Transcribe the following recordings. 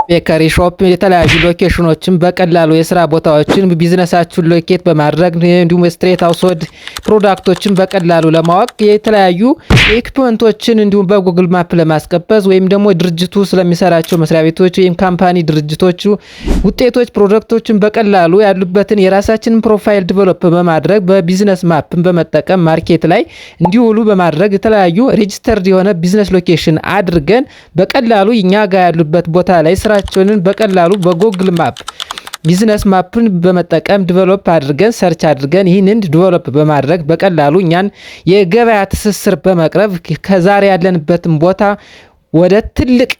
ቤከሪ ሾፕ የተለያዩ ሎኬሽኖችን በቀላሉ የስራ ቦታዎችን ቢዝነሳችሁን ሎኬት በማድረግ እንዲሁም ስትሬት አውትሶድ ፕሮዳክቶችን በቀላሉ ለማወቅ የተለያዩ ኢኩፕመንቶችን እንዲሁም በጉግል ማፕ ለማስቀበዝ ወይም ደግሞ ድርጅቱ ስለሚሰራቸው መስሪያ ቤቶች ወይም ካምፓኒ ድርጅቶቹ ውጤቶች ፕሮዳክቶችን በቀላሉ ያሉበትን የራሳችንን ፕሮፋይል ዲቨሎፕ በማድረግ በቢዝነስ ማፕን በመጠቀም ማርኬት ላይ እንዲውሉ በማድረግ የተለያዩ ሬጂስተርድ የሆነ ቢዝነስ ሎኬሽን አድርገን በቀላሉ እኛ ጋር ያሉበት ቦታ ላይ ስራችንን በቀላሉ በጉግል ማፕ ቢዝነስ ማፕን በመጠቀም ዲቨሎፕ አድርገን ሰርች አድርገን ይህንን ዲቨሎፕ በማድረግ በቀላሉ እኛን የገበያ ትስስር በመቅረብ ከዛሬ ያለንበትን ቦታ ወደ ትልቅ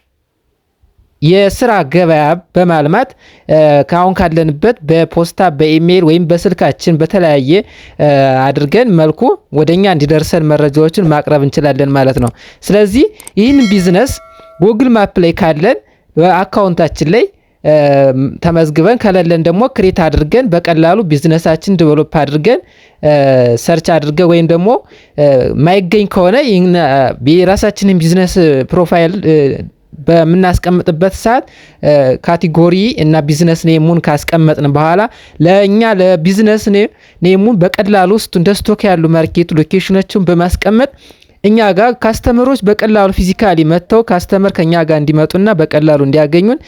የስራ ገበያ በማልማት ካሁን ካለንበት በፖስታ በኢሜል ወይም በስልካችን በተለያየ አድርገን መልኩ ወደኛ እንዲደርሰን መረጃዎችን ማቅረብ እንችላለን ማለት ነው። ስለዚህ ይህን ቢዝነስ ጉግል ማፕ ላይ ካለን በአካውንታችን ላይ ተመዝግበን ከሌለን ደግሞ ክሬት አድርገን በቀላሉ ቢዝነሳችን ዲቨሎፕ አድርገን ሰርች አድርገን ወይም ደግሞ ማይገኝ ከሆነ የራሳችንን ቢዝነስ ፕሮፋይል በምናስቀምጥበት ሰዓት ካቴጎሪ እና ቢዝነስ ኔሙን ካስቀመጥን በኋላ ለኛ ለቢዝነስ ኔሙን በቀላሉ ውስጥ እንደ ስቶክ ያሉ ማርኬት ሎኬሽኖችን በማስቀመጥ እኛ ጋር ካስተመሮች በቀላሉ ፊዚካሊ መጥተው ካስተመር ከኛ ጋር እንዲመጡና በቀላሉ እንዲያገኙን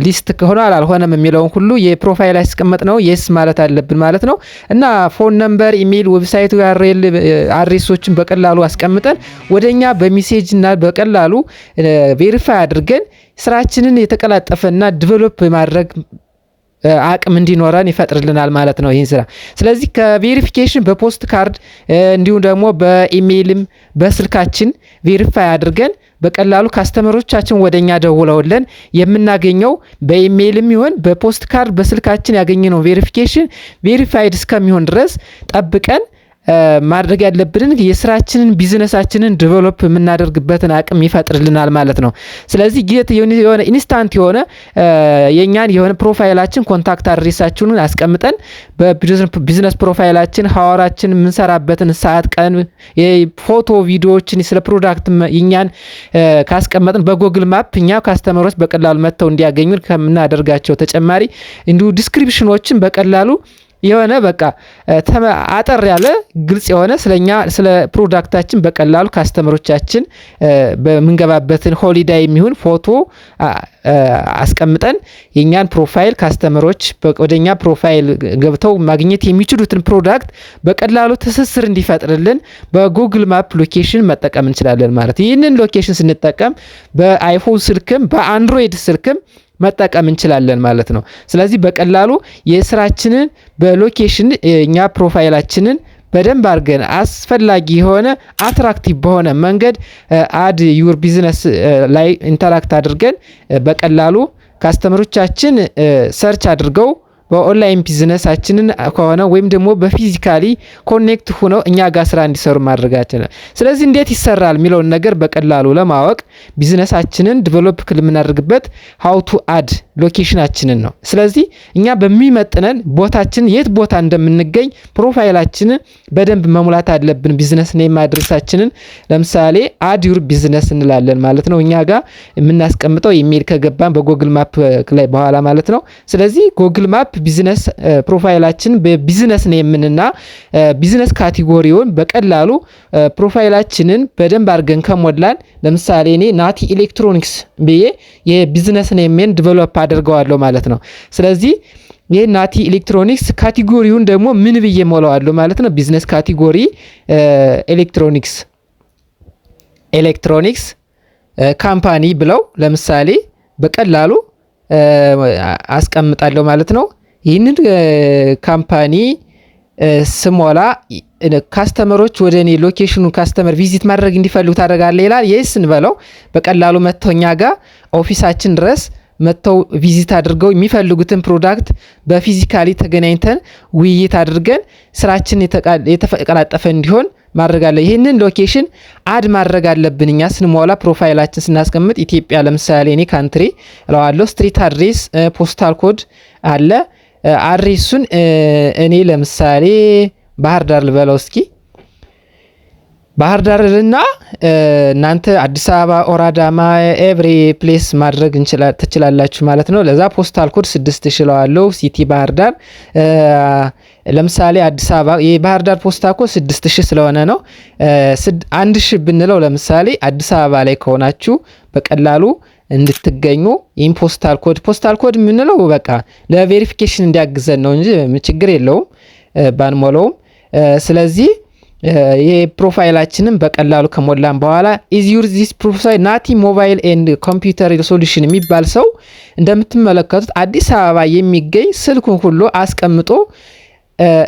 ሊስት ከሆነ አልሆነም የሚለውን ሁሉ የፕሮፋይል ያስቀመጥ ነው የስ ማለት አለብን ማለት ነው። እና ፎን ነምበር፣ ኢሜል፣ ዌብሳይት ዩአርኤል አድሬሶችን በቀላሉ አስቀምጠን ወደኛ በሜሴጅ እና በቀላሉ ቬሪፋይ አድርገን ስራችንን የተቀላጠፈና ዲቨሎፕ ማድረግ አቅም እንዲኖረን ይፈጥርልናል ማለት ነው ይህን ስራ። ስለዚህ ከቬሪፊኬሽን በፖስት ካርድ እንዲሁም ደግሞ በኢሜይልም በስልካችን ቬሪፋይ አድርገን በቀላሉ ካስተመሮቻችን ወደኛ ደውለውልን የምናገኘው በኢሜይልም ይሁን በፖስት ካርድ በስልካችን ያገኘነው ቬሪፊኬሽን ቬሪፋይድ እስከሚሆን ድረስ ጠብቀን ማድረግ ያለብንን የስራችንን ቢዝነሳችንን ዲቨሎፕ የምናደርግበትን አቅም ይፈጥርልናል ማለት ነው። ስለዚህ የሆነ ኢንስታንት የሆነ የኛን የሆነ ፕሮፋይላችን ኮንታክት አድሬሳችንን አስቀምጠን በቢዝነስ ፕሮፋይላችን ሐዋራችን የምንሰራበትን ሰዓት፣ ቀን፣ ፎቶ፣ ቪዲዮዎችን ስለ ፕሮዳክት የኛን ካስቀመጥን በጉግል ማፕ እኛ ካስተመሮች በቀላሉ መጥተው እንዲያገኙን ከምናደርጋቸው ተጨማሪ እንዲሁ ዲስክሪፕሽኖችን በቀላሉ የሆነ በቃ አጠር ያለ ግልጽ የሆነ ስለኛ ስለ ፕሮዳክታችን በቀላሉ ካስተመሮቻችን በመንገባበትን ሆሊዴይ የሚሆን ፎቶ አስቀምጠን የኛን ፕሮፋይል ካስተመሮች ወደኛ ፕሮፋይል ገብተው ማግኘት የሚችሉትን ፕሮዳክት በቀላሉ ትስስር እንዲፈጥርልን በጉግል ማፕ ሎኬሽን መጠቀም እንችላለን ማለት። ይህንን ሎኬሽን ስንጠቀም በአይፎን ስልክም በአንድሮይድ ስልክም መጠቀም እንችላለን ማለት ነው። ስለዚህ በቀላሉ የስራችንን በሎኬሽን እኛ ፕሮፋይላችንን በደንብ አድርገን አስፈላጊ የሆነ አትራክቲቭ በሆነ መንገድ አድ ዩር ቢዝነስ ላይ ኢንተራክት አድርገን በቀላሉ ካስተመሮቻችን ሰርች አድርገው በኦንላይን ቢዝነሳችንን ከሆነ ወይም ደግሞ በፊዚካሊ ኮኔክት ሆነው እኛ ጋር ስራ እንዲሰሩ ማድረጋችን። ስለዚህ እንዴት ይሰራል የሚለውን ነገር በቀላሉ ለማወቅ ቢዝነሳችንን ዲቨሎፕ የምናደርግበት ሃው ቱ አድ ሎኬሽናችንን ነው። ስለዚህ እኛ በሚመጥነን ቦታችን የት ቦታ እንደምንገኝ ፕሮፋይላችንን በደንብ መሙላት አለብን። ቢዝነስ ኔም አድሬሳችንን ለምሳሌ አድ ዩር ቢዝነስ እንላለን ማለት ነው። እኛ ጋር የምናስቀምጠው ኢሜል ከገባን በጉግል ማፕ ላይ በኋላ ማለት ነው። ስለዚህ ጉግል ማፕ ቢዝነስ ፕሮፋይላችን በቢዝነስ ኔምንና ቢዝነስ ካቴጎሪውን በቀላሉ ፕሮፋይላችንን በደንብ አድርገን ከሞላን ለምሳሌ እኔ ናቲ ኤሌክትሮኒክስ ብዬ የቢዝነስ ኔምን ዲቨሎፕ አድርገዋለሁ ማለት ነው። ስለዚህ ይህ ናቲ ኤሌክትሮኒክስ ካቴጎሪውን ደግሞ ምን ብዬ ሞላዋለሁ ማለት ነው። ቢዝነስ ካቴጎሪ ኤሌክትሮኒክስ ካምፓኒ ብለው ለምሳሌ በቀላሉ አስቀምጣለሁ ማለት ነው። ይህንን ካምፓኒ ስሞላ ካስተመሮች ወደ እኔ ሎኬሽኑ ካስተመር ቪዚት ማድረግ እንዲፈልጉ ታደርጋለህ ይላል። የስ እንበለው በቀላሉ መጥተው እኛ ጋር ኦፊሳችን ድረስ መጥተው ቪዚት አድርገው የሚፈልጉትን ፕሮዳክት በፊዚካሊ ተገናኝተን ውይይት አድርገን ስራችን የተቀላጠፈ እንዲሆን ማድረግ አለ። ይህንን ሎኬሽን አድ ማድረግ አለብን። እኛ ስንሞላ ፕሮፋይላችን ስናስቀምጥ ኢትዮጵያ ለምሳሌ እኔ ካንትሪ እለዋለሁ። ስትሪት አድሬስ፣ ፖስታል ኮድ አለ። አድሬሱን እኔ ለምሳሌ ባህር ዳር ልበለው እስኪ ባህር ዳርና እናንተ አዲስ አበባ ኦር አዳማ ኤቭሪ ፕሌስ ማድረግ ትችላላችሁ ማለት ነው። ለዛ ፖስታል ኮድ 6000 ለዋለው ሲቲ ባህር ዳር። ለምሳሌ አዲስ አበባ የባህር ዳር ፖስታ ኮድ 6000 ስለሆነ ነው 1000 ብንለው ለምሳሌ አዲስ አበባ ላይ ከሆናችሁ በቀላሉ እንድትገኙ ይህን ፖስታል ኮድ የምንለው በቃ ለቬሪፊኬሽን እንዲያግዘን ነው እንጂ ችግር የለውም ባንሞላውም። ስለዚህ የፕሮፋይላችንን በቀላሉ ከሞላን በኋላ ኢዝ ዩር ዚስ ፕሮፋይል ናቲ ሞባይል ኤንድ ኮምፒውተር ሶሉሽን የሚባል ሰው እንደምትመለከቱት አዲስ አበባ የሚገኝ ስልኩን ሁሉ አስቀምጦ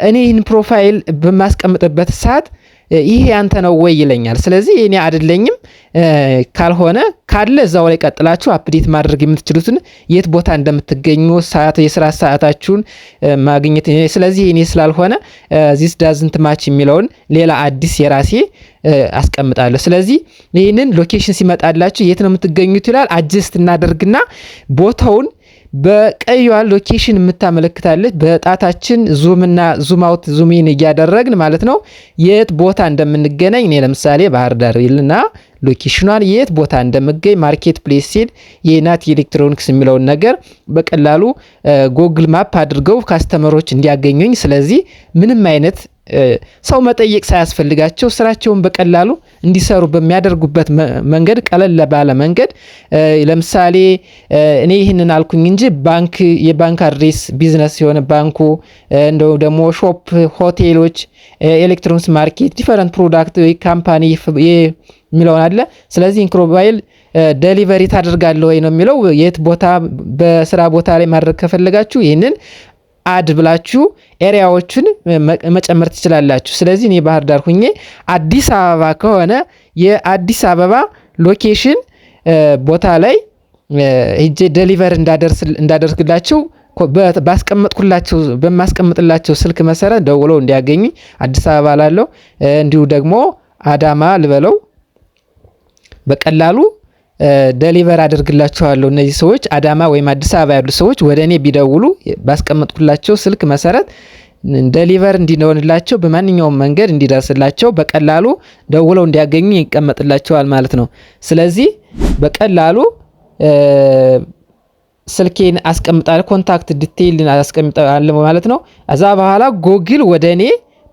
እኔ ይህን ፕሮፋይል በማስቀምጥበት ሰዓት ይሄ ያንተ ነው ወይ ይለኛል። ስለዚህ እኔ አይደለኝም ካልሆነ ካለ እዛው ላይ ቀጥላችሁ አፕዴት ማድረግ የምትችሉትን የት ቦታ እንደምትገኙ የስራ ሰዓታችሁን ማግኘት። ስለዚህ እኔ ስላልሆነ ዚስ ዳዝንት ማች የሚለውን ሌላ አዲስ የራሴ አስቀምጣለሁ። ስለዚህ ይህንን ሎኬሽን ሲመጣላችሁ የት ነው የምትገኙት ይላል። አጀስት እናደርግና ቦታውን በቀይዋ ሎኬሽን የምታመለክታለች በጣታችን ዙም እና ዙም አውት ዙም ኢን እያደረግን ማለት ነው የት ቦታ እንደምንገናኝ። እኔ ለምሳሌ ባህር ዳር ይልና ሎኬሽኗን የት ቦታ እንደምገኝ ማርኬት ፕሌስ ሲል የናቲ ኤሌክትሮኒክስ የሚለውን ነገር በቀላሉ ጎግል ማፕ አድርገው ካስተመሮች እንዲያገኙኝ። ስለዚህ ምንም አይነት ሰው መጠየቅ ሳያስፈልጋቸው ስራቸውን በቀላሉ እንዲሰሩ በሚያደርጉበት መንገድ ቀለል ባለ መንገድ ለምሳሌ እኔ ይህንን አልኩኝ እንጂ የባንክ አድሬስ ቢዝነስ የሆነ ባንኩ እንደው ደግሞ ሾፕ፣ ሆቴሎች፣ ኤሌክትሮኒክስ ማርኬት ዲፈረንት ፕሮዳክት ካምፓኒ የሚለውን አለ። ስለዚህ ኢንክሮባይል ዴሊቨሪ ታደርጋለህ ወይ ነው የሚለው። የት ቦታ በስራ ቦታ ላይ ማድረግ ከፈለጋችሁ ይህንን አድ ብላችሁ ኤሪያዎችን መጨመር ትችላላችሁ። ስለዚህ እኔ ባህር ዳር ሁኜ አዲስ አበባ ከሆነ የአዲስ አበባ ሎኬሽን ቦታ ላይ ሄጄ ዴሊቨር እንዳደርስላችሁ በማስቀምጥላቸው ስልክ መሰረት ደውለው እንዲያገኙ አዲስ አበባ ላለው እንዲሁ ደግሞ አዳማ ልበለው በቀላሉ ዴሊቨር አድርግላቸዋለሁ። እነዚህ ሰዎች አዳማ ወይም አዲስ አበባ ያሉ ሰዎች ወደ እኔ ቢደውሉ ባስቀመጥኩላቸው ስልክ መሰረት ዴሊቨር እንዲሆንላቸው በማንኛውም መንገድ እንዲደርስላቸው በቀላሉ ደውለው እንዲያገኙ ይቀመጥላቸዋል ማለት ነው። ስለዚህ በቀላሉ ስልኬን አስቀምጣለሁ፣ ኮንታክት ዲቴይልን አስቀምጣለሁ ማለት ነው። እዛ በኋላ ጎግል ወደ እኔ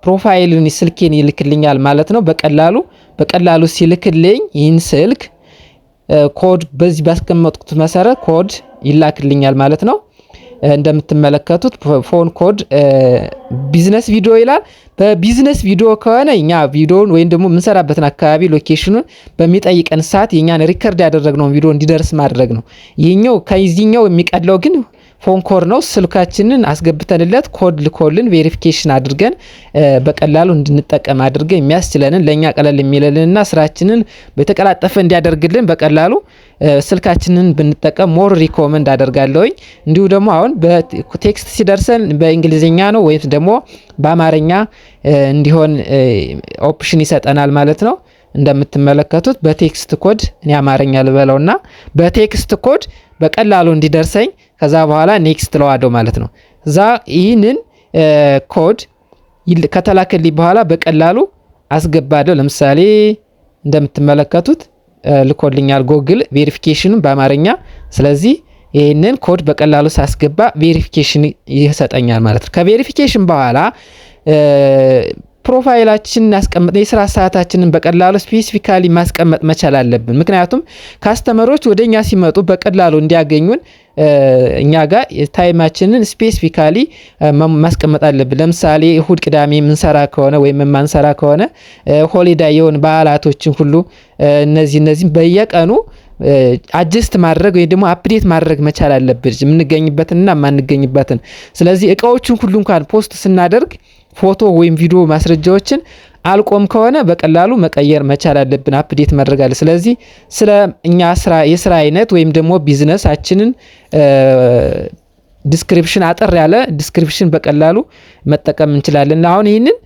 ፕሮፋይልን ስልኬን ይልክልኛል ማለት ነው። በቀላሉ ሲልክልኝ ይህን ስልክ ኮድ በዚህ ባስቀመጥኩት መሰረት ኮድ ይላክልኛል ማለት ነው። እንደምትመለከቱት ፎን ኮድ ቢዝነስ ቪዲዮ ይላል። በቢዝነስ ቪዲዮ ከሆነ እኛ ቪዲዮውን ወይም ደግሞ የምንሰራበትን አካባቢ ሎኬሽኑን በሚጠይቀን ሰዓት የኛን ሪከርድ ያደረግነውን ቪዲዮ እንዲደርስ ማድረግ ነው። ይህኛው ከዚህኛው የሚቀለው ግን ፎን ኮድ ነው። ስልካችንን አስገብተንለት ኮድ ልኮልን ቬሪፊኬሽን አድርገን በቀላሉ እንድንጠቀም አድርገን የሚያስችለንን ለኛ ቀለል የሚለልንና ስራችንን በተቀላጠፈ እንዲያደርግልን በቀላሉ ስልካችንን ብንጠቀም ሞር ሪኮመንድ አደርጋለሁኝ። እንዲሁ ደግሞ አሁን በቴክስት ሲደርሰን በእንግሊዝኛ ነው ወይስ ደግሞ በአማርኛ እንዲሆን ኦፕሽን ይሰጠናል ማለት ነው። እንደምትመለከቱት በቴክስት ኮድ እኔ አማርኛ ልበለውና በቴክስት ኮድ በቀላሉ እንዲደርሰኝ ከዛ በኋላ ኔክስት ለዋደው ማለት ነው። እዛ ይህንን ኮድ ከተላከልኝ በኋላ በቀላሉ አስገባለሁ። ለምሳሌ እንደምትመለከቱት ልኮልኛል ጎግል ቬሪፊኬሽኑን በአማርኛ። ስለዚህ ይህንን ኮድ በቀላሉ ሳስገባ ቬሪፊኬሽን ይሰጠኛል ማለት ነው። ከቬሪፊኬሽን በኋላ ፕሮፋይላችንን ያስቀምጥ የስራ ሰዓታችንን በቀላሉ ስፔሲፊካሊ ማስቀመጥ መቻል አለብን። ምክንያቱም ካስተመሮች ወደኛ ሲመጡ በቀላሉ እንዲያገኙን እኛ ጋር ታይማችንን ስፔሲፊካሊ ማስቀመጥ አለብን። ለምሳሌ እሁድ፣ ቅዳሜ የምንሰራ ከሆነ ወይም የማንሰራ ከሆነ ሆሊዳይ የሆኑ በዓላቶችን ሁሉ እነዚህ በየቀኑ አጀስት ማድረግ ወይ ደግሞ አፕዴት ማድረግ መቻል አለብን የምንገኝበትንና የማንገኝበትን። ስለዚህ እቃዎችን ሁሉ እንኳን ፖስት ስናደርግ ፎቶ ወይም ቪዲዮ ማስረጃዎችን አልቆም ከሆነ በቀላሉ መቀየር መቻል አለብን፣ አፕዴት ማድረግ አለ። ስለዚህ ስለ እኛ የስራ አይነት ወይም ደግሞ ቢዝነሳችንን ዲስክሪፕሽን አጠር ያለ ዲስክሪፕሽን በቀላሉ መጠቀም እንችላለን። አሁን ይህንን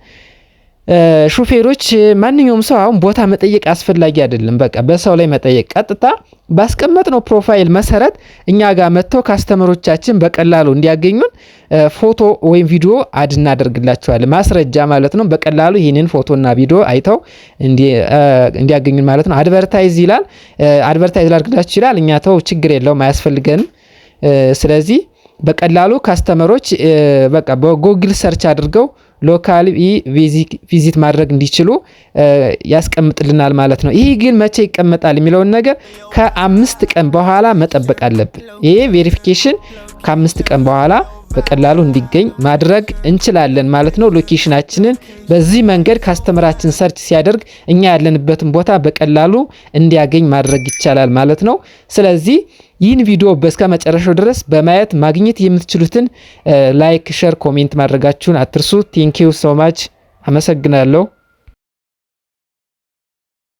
ሹፌሮች ማንኛውም ሰው አሁን ቦታ መጠየቅ አስፈላጊ አይደለም። በቃ በሰው ላይ መጠየቅ ቀጥታ ባስቀመጥነው ፕሮፋይል መሰረት እኛ ጋር መጥተው ካስተመሮቻችን በቀላሉ እንዲያገኙን ፎቶ ወይም ቪዲዮ አድ እናደርግላቸዋለን። ማስረጃ ማለት ነው። በቀላሉ ይህንን ፎቶና ቪዲዮ አይተው እንዲያገኙን ማለት ነው። አድቨርታይዝ ይላል። አድቨርታይዝ ላድርግላችሁ ይላል። እኛ ተው ችግር የለውም አያስፈልገንም። ስለዚህ በቀላሉ ካስተመሮች በቃ በጉግል ሰርች አድርገው ሎካሊ ቪዚት ማድረግ እንዲችሉ ያስቀምጥልናል ማለት ነው። ይህ ግን መቼ ይቀመጣል የሚለውን ነገር ከ5 ቀን በኋላ መጠበቅ አለብን። ይሄ ቬሪፊኬሽን ከ5 ቀን በኋላ በቀላሉ እንዲገኝ ማድረግ እንችላለን ማለት ነው። ሎኬሽናችንን በዚህ መንገድ ካስተመራችን ሰርች ሲያደርግ እኛ ያለንበትን ቦታ በቀላሉ እንዲያገኝ ማድረግ ይቻላል ማለት ነው። ስለዚህ ይህን ቪዲዮ በስከ መጨረሻው ድረስ በማየት ማግኘት የምትችሉትን ላይክ፣ ሼር፣ ኮሜንት ማድረጋችሁን አትርሱ። ቴንኪው ሶ ማች። አመሰግናለሁ።